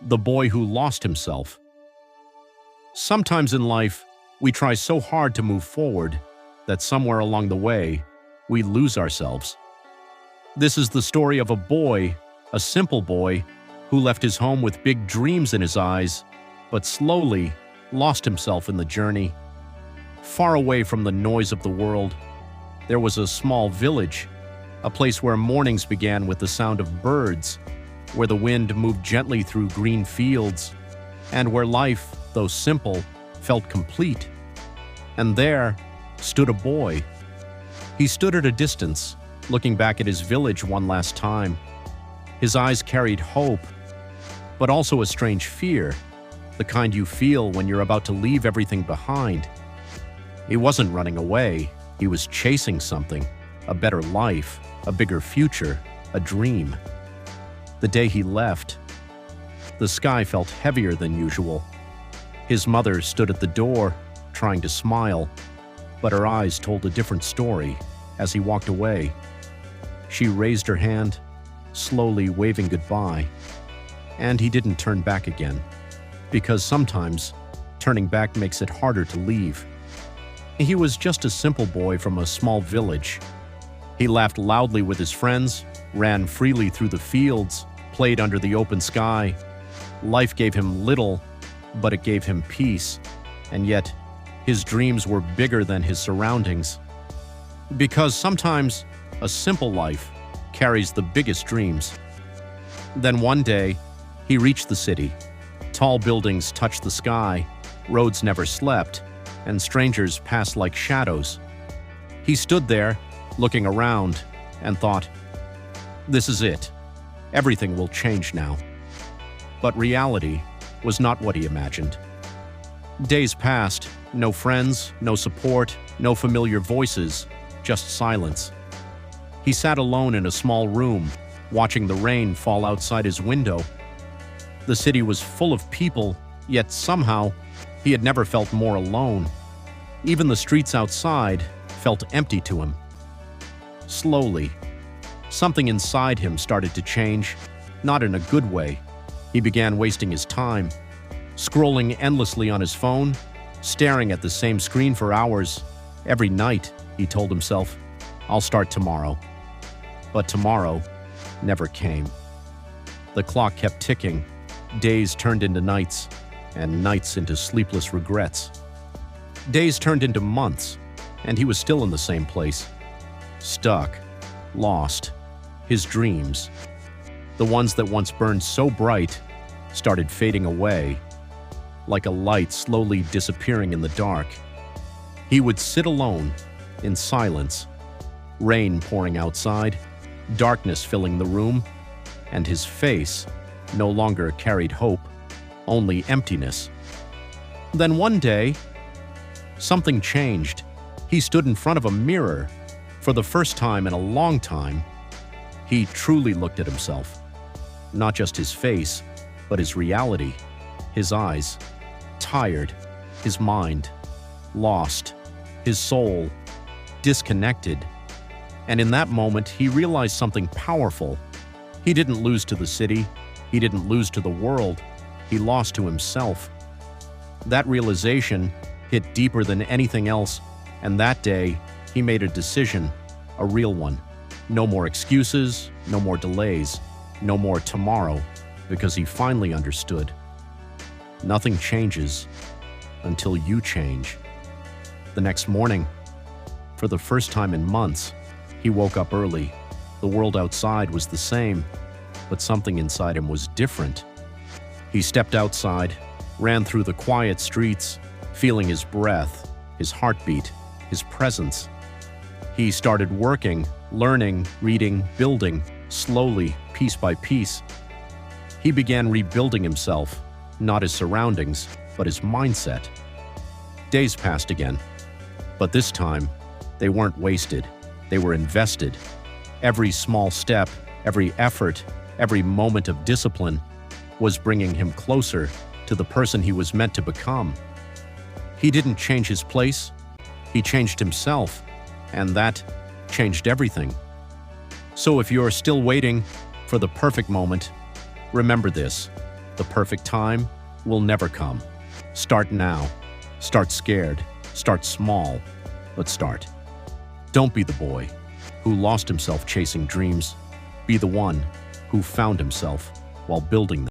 The boy who lost himself. Sometimes in life, we try so hard to move forward that somewhere along the way, we lose ourselves. This is the story of a boy, a simple boy, who left his home with big dreams in his eyes, but slowly lost himself in the journey. Far away from the noise of the world, there was a small village, a place where mornings began with the sound of birds, where the wind moved gently through green fields, and where life, though simple, felt complete. And there stood a boy. He stood at a distance, looking back at his village one last time. His eyes carried hope, but also a strange fear, the kind you feel when you're about to leave everything behind. He wasn't running away. He was chasing something, a better life, a bigger future, a dream. The day he left, the sky felt heavier than usual. His mother stood at the door, trying to smile, but her eyes told a different story as he walked away. She raised her hand, slowly waving goodbye, and he didn't turn back again, because sometimes turning back makes it harder to leave. He was just a simple boy from a small village. He laughed loudly with his friends, ran freely through the fields, played under the open sky. Life gave him little, but it gave him peace, and yet his dreams were bigger than his surroundings. Because sometimes a simple life carries the biggest dreams. Then one day, he reached the city. Tall buildings touched the sky, roads never slept, and strangers passed like shadows. He stood there, looking around, and thought, "This is it. Everything will change now." But reality was not what he imagined. Days passed, no friends, no support, no familiar voices, just silence. He sat alone in a small room, watching the rain fall outside his window. The city was full of people, yet somehow he had never felt more alone. Even the streets outside felt empty to him. Slowly, something inside him started to change, not in a good way. He began wasting his time, scrolling endlessly on his phone, staring at the same screen for hours. Every night, he told himself, "I'll start tomorrow." But tomorrow never came. The clock kept ticking. Days turned into nights, and nights into sleepless regrets. Days turned into months, and he was still in the same place. Stuck, lost. His dreams, the ones that once burned so bright, started fading away, like a light slowly disappearing in the dark. He would sit alone, in silence, rain pouring outside, darkness filling the room, and his face no longer carried hope, only emptiness. Then one day, something changed. He stood in front of a mirror. For the first time in a long time, he truly looked at himself. Not just his face, but his reality. His eyes, tired. His mind, lost. His soul, disconnected. And in that moment, he realized something powerful. He didn't lose to the city. He didn't lose to the world. He lost to himself. That realization hit deeper than anything else, and that day, he made a decision, a real one. No more excuses, no more delays, no more tomorrow, because he finally understood. Nothing changes until you change. The next morning, for the first time in months, he woke up early. The world outside was the same, but something inside him was different. He stepped outside, ran through the quiet streets, feeling his breath, his heartbeat, his presence. He started working, learning, reading, building, slowly, piece by piece. He began rebuilding himself, not his surroundings, but his mindset. Days passed again, but this time, they weren't wasted. They were invested. Every small step, every effort, every moment of discipline was bringing him closer to the person he was meant to become. He didn't change his place, he changed himself, and that changed everything. So if you're still waiting for the perfect moment, remember this: The perfect time will never come. Start now. Start scared. Start small, but start. Don't be the boy who lost himself chasing dreams. Be the one who found himself while building them.